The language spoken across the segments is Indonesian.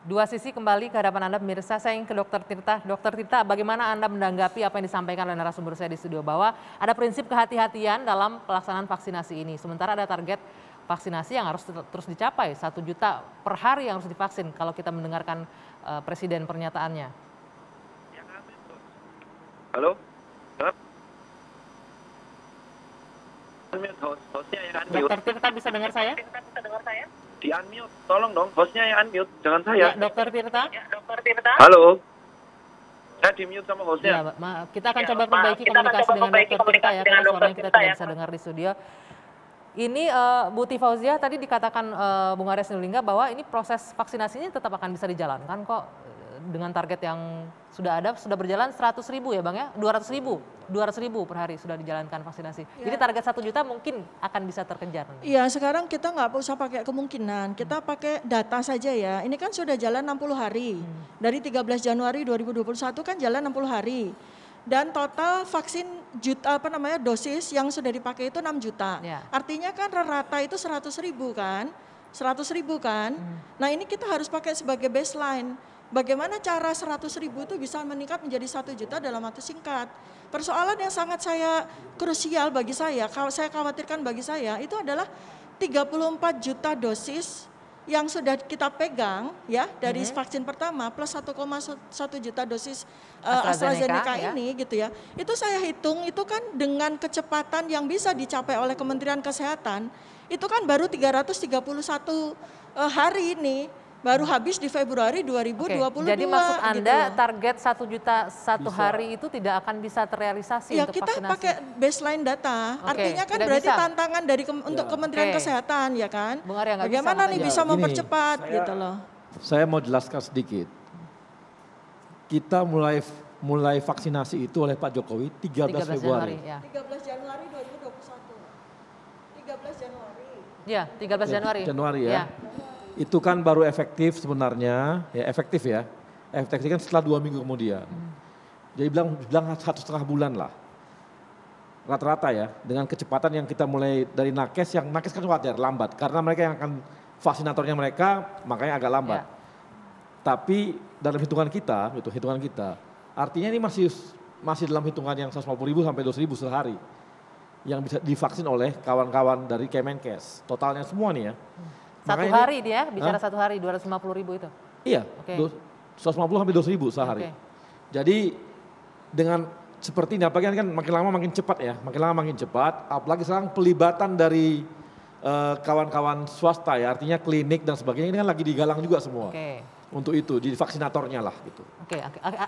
Dua sisi kembali ke hadapan Anda pemirsa, saya ingin ke Dr. Tirta. Dr. Tirta, bagaimana Anda menanggapi apa yang disampaikan oleh narasumber saya di studio bahwa ada prinsip kehati-hatian dalam pelaksanaan vaksinasi ini. Sementara ada target vaksinasi yang harus terus dicapai, 1 juta per hari yang harus divaksin kalau kita mendengarkan Presiden pernyataannya. Halo? Hostnya yang unmute. Dr. Tirta bisa dengar saya? Di unmute, tolong dong, hostnya yang unmute, jangan Ya, saya. Dr. Tirta. Halo? Saya di mute sama hostnya. Ya, kita akan coba perbaiki komunikasi dengan Dr. Tirta ya, karena suaranya kita tidak bisa dengar di studio. Ini Bu Tifauzia tadi dikatakan Bung Arya Sinulinga bahwa ini proses vaksinasinya tetap akan bisa dijalankan kok dengan target yang sudah ada, sudah berjalan 100.000 ya Bang ya, 200.000 per hari sudah dijalankan vaksinasi. Ya. Jadi target 1 juta mungkin akan bisa terkejar. Iya, sekarang kita nggak usah pakai kemungkinan, kita pakai data saja ya. Ini kan sudah jalan 60 hari, dari 13 Januari 2021 kan jalan 60 hari. Dan total vaksin dosis yang sudah dipakai itu 6 juta. Ya. Artinya kan rata itu 100.000 kan, 100.000 kan. Nah ini kita harus pakai sebagai baseline. Bagaimana cara 100.000 itu bisa meningkat menjadi 1 juta dalam waktu singkat. Persoalan yang sangat krusial bagi saya khawatirkan bagi saya itu adalah 34 juta dosis yang sudah kita pegang ya dari vaksin pertama plus 1,1 juta dosis AstraZeneca ini gitu ya. Itu saya hitung itu kan dengan kecepatan yang bisa dicapai oleh Kementerian Kesehatan itu kan baru 331 hari ini. Baru habis di Februari 2022. Jadi maksud Anda gitu. target 1 juta satu hari itu tidak akan bisa terrealisasi ya, untuk vaksinasi? Ya kita pakai baseline data, artinya kan berarti bisa. Tantangan dari untuk Kementerian Kesehatan ya kan. Bung Arya, bagaimana nih bisa mempercepat gitu loh. Saya mau jelaskan sedikit. Kita mulai vaksinasi itu oleh Pak Jokowi 13 Februari. Ya. 13 Januari 2021. 13 Januari. Ya, 13 Januari. Januari ya. Itu kan baru efektif sebenarnya, ya efektif ya. Efektif kan setelah 2 minggu kemudian. Jadi bilang 1,5 bulan lah. Rata-rata ya, dengan kecepatan yang kita mulai dari nakes, yang nakes kan wajar, lambat. Karena mereka yang akan vaksinatornya mereka, makanya agak lambat. Ya. Tapi dalam hitungan kita, artinya ini masih dalam hitungan yang 150.000 sampai 200.000 sehari. Yang bisa divaksin oleh kawan-kawan dari Kemenkes. Totalnya semua nih ya. Satu hari dia bicara 1 hari 250.000 itu? Iya, 150 sampai 200.000 sehari. Jadi dengan seperti ini, apalagi kan makin lama makin cepat ya, apalagi sekarang pelibatan dari kawan-kawan swasta ya, artinya klinik dan sebagainya ini kan lagi digalang juga semua. Untuk itu, di vaksinatornya lah gitu.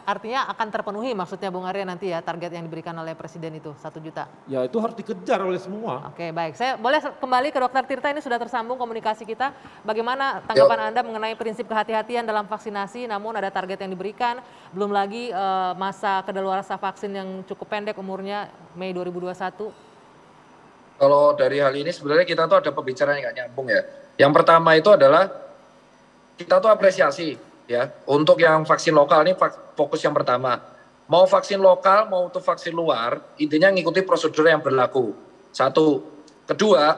Artinya akan terpenuhi maksudnya Bung Arya nanti ya target yang diberikan oleh Presiden itu 1 juta? Ya itu harus dikejar oleh semua. Baik. Saya boleh kembali ke Dr. Tirta, ini sudah tersambung komunikasi kita. Bagaimana tanggapan Anda mengenai prinsip kehati-hatian dalam vaksinasi namun ada target yang diberikan, belum lagi masa kedaluarsa vaksin yang cukup pendek umurnya Mei 2021? Kalau dari hal ini sebenarnya kita tuh ada pembicaraan yang nggak nyambung ya. Yang pertama itu adalah kita tuh apresiasi ya untuk yang vaksin lokal ini fokus yang pertama. Mau vaksin lokal mau untuk vaksin luar intinya ngikuti prosedur yang berlaku. Satu. Kedua,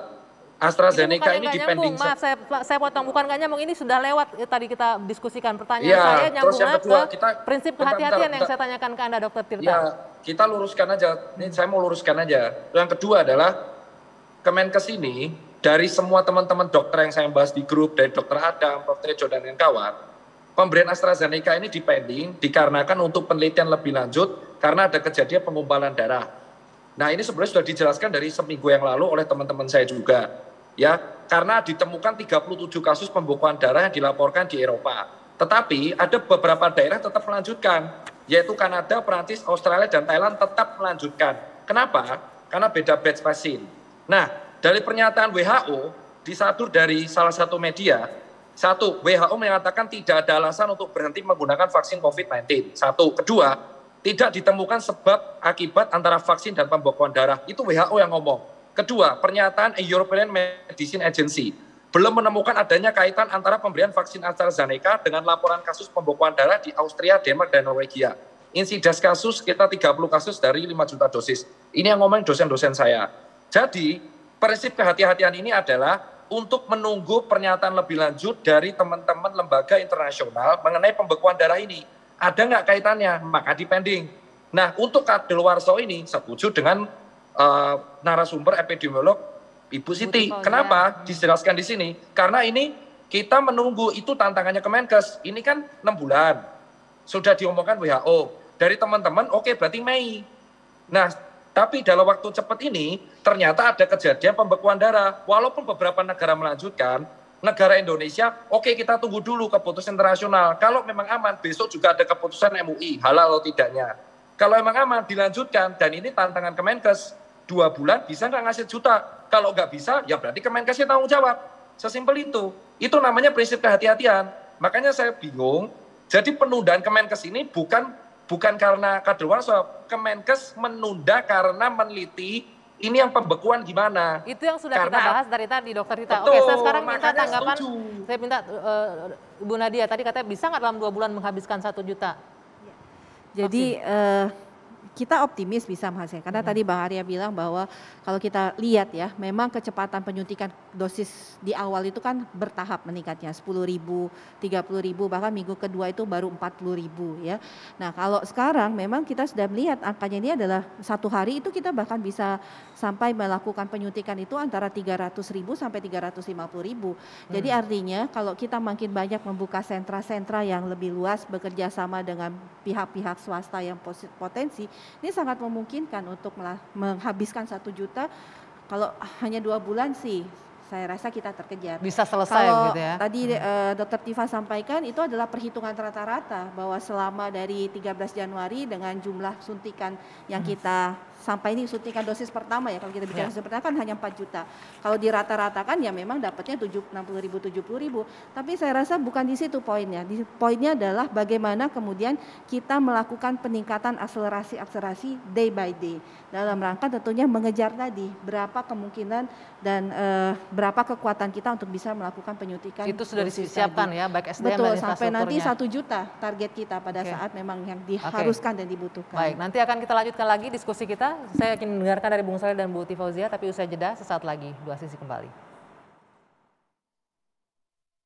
AstraZeneca ini dipending. Maaf saya potong, bukan nggak nyambung, ini sudah lewat tadi kita diskusikan. Pertanyaan saya nyambungnya ke prinsip kehati-hatian yang saya tanyakan ke Anda Dr. Tirta. Ya, kita luruskan aja. Ini saya mau luruskan aja. Yang kedua adalah Kemenkes ini dari semua teman-teman dokter yang saya bahas di grup, dari Dr. Adam, Prof. Tejo dan kawan, pemberian AstraZeneca ini dipending dikarenakan untuk penelitian lebih lanjut karena ada kejadian penggumpalan darah. Nah ini sebenarnya sudah dijelaskan dari seminggu yang lalu oleh teman-teman saya juga. Ya, karena ditemukan 37 kasus pembekuan darah yang dilaporkan di Eropa. Tetapi ada beberapa daerah tetap melanjutkan, yaitu Kanada, Perancis, Australia, dan Thailand tetap melanjutkan. Kenapa? Karena beda batch vaksin. Nah, dari pernyataan WHO, disatur dari salah satu media, WHO menyatakan tidak ada alasan untuk berhenti menggunakan vaksin COVID-19. Satu. Kedua, tidak ditemukan sebab akibat antara vaksin dan pembekuan darah. Itu WHO yang ngomong. Kedua, pernyataan European Medicine Agency belum menemukan adanya kaitan antara pemberian vaksin AstraZeneca dengan laporan kasus pembekuan darah di Austria, Denmark, dan Norwegia. Insidensi kasus sekitar 30 kasus dari 5 juta dosis. Ini yang ngomong dosen-dosen saya. Jadi, prinsip kehati-hatian ini adalah untuk menunggu pernyataan lebih lanjut dari teman-teman lembaga internasional mengenai pembekuan darah ini. Ada nggak kaitannya? Maka dipending. Nah, untuk kadaluarsa ini setuju dengan narasumber epidemiolog Ibu Siti. Kenapa? Dijelaskan di sini. Karena ini kita menunggu, itu tantangannya Kemenkes. Ini kan 6 bulan. Sudah diomongkan WHO. Dari teman-teman, oke, berarti Mei. Nah, tapi dalam waktu cepat ini, ternyata ada kejadian pembekuan darah. Walaupun beberapa negara melanjutkan, negara Indonesia, oke, kita tunggu dulu keputusan internasional. Kalau memang aman, besok juga ada keputusan MUI, halal atau tidaknya. Kalau memang aman, dilanjutkan. Dan ini tantangan Kemenkes. 2 bulan bisa nggak ngasih juta? Kalau nggak bisa, ya berarti Kemenkesnya tanggung jawab. Sesimpel itu. Itu namanya prinsip kehati-hatian. Makanya saya bingung. Jadi penundaan Kemenkes ini bukan karena kadaluarsa. Kemenkes menunda karena meneliti ini yang pembekuan gimana. Itu yang sudah kita bahas dari tadi, Dokter Tita. Betul, Oke, saya sekarang minta tanggapan. setuju. Saya minta Ibu Nadia, tadi katanya bisa nggak dalam 2 bulan menghabiskan 1 juta? Jadi kita optimis bisa menghasilkan, karena tadi Bang Arya bilang bahwa kalau kita lihat ya, memang kecepatan penyuntikan dosis di awal itu kan bertahap meningkatnya, 10.000, 30.000, bahkan minggu kedua itu baru 40.000 ya. Nah kalau sekarang memang kita sudah melihat angkanya ini adalah 1 hari itu kita bahkan bisa sampai melakukan penyuntikan itu antara 300.000 sampai 350.000. Jadi artinya kalau kita makin banyak membuka sentra-sentra yang lebih luas, bekerja sama dengan pihak-pihak swasta yang potensi, ini sangat memungkinkan untuk menghabiskan 1 juta. Kalau hanya 2 bulan sih, saya rasa kita terkejar. Bisa selesai kalau gitu ya. Tadi Dr. Tifa sampaikan itu adalah perhitungan rata-rata bahwa selama dari 13 Januari dengan jumlah suntikan yang kita sampai ini suntikan dosis pertama ya, kalau kita bicara dosis pertama kan hanya 4 juta. Kalau dirata-ratakan ya memang dapatnya 60.000, 70.000. Tapi saya rasa bukan di situ poinnya. Poinnya adalah bagaimana kemudian kita melakukan peningkatan akselerasi day by day. Dalam rangka tentunya mengejar tadi berapa kemungkinan dan berapa kekuatan kita untuk bisa melakukan penyuntikan. Itu sudah disiapkan ya, baik SDM betul, dan sampai nanti infrastrukturnya. 1 juta target kita pada saat memang yang diharuskan dan dibutuhkan. Baik, nanti akan kita lanjutkan lagi diskusi kita. Saya ingin mendengarkan dari Bung Saleh dan Bu Tifauzia, tapi usai jeda sesaat lagi, 2 sisi kembali.